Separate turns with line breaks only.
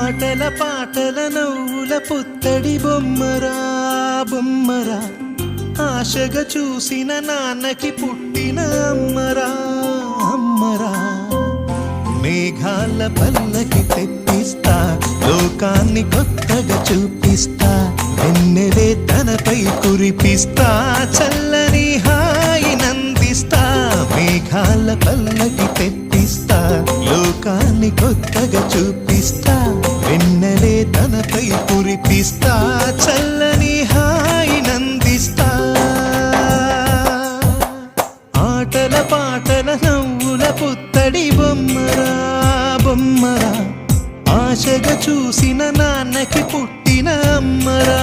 ఆటల పాటల నవ్వుల పుత్తడి బొమ్మరా బొమ్మరా, ఆశగా చూసిన నాన్నకి పుట్టిన అమ్మరా అమ్మరా. మేఘాల పల్లకి తెప్పిస్తా, లోకాన్ని కొత్తగా చూపిస్తా, వెన్నెలే తనపై కురిపిస్తా, చల్లని హాయి నందిస్తా. మేఘాల పల్లకి తెప్పిస్తా, లోకాన్ని కొత్తగా చూపిస్తా, వెన్నెలే తనపై కురిపిస్తా, చల్లని హాయి నందిస్తా. ఆటల పాటల నవ్వుల పుత్తడి బొమ్మరా బొమ్మరా, ఆశగా చూసిన నాన్నకి పుట్టిన అమ్మరా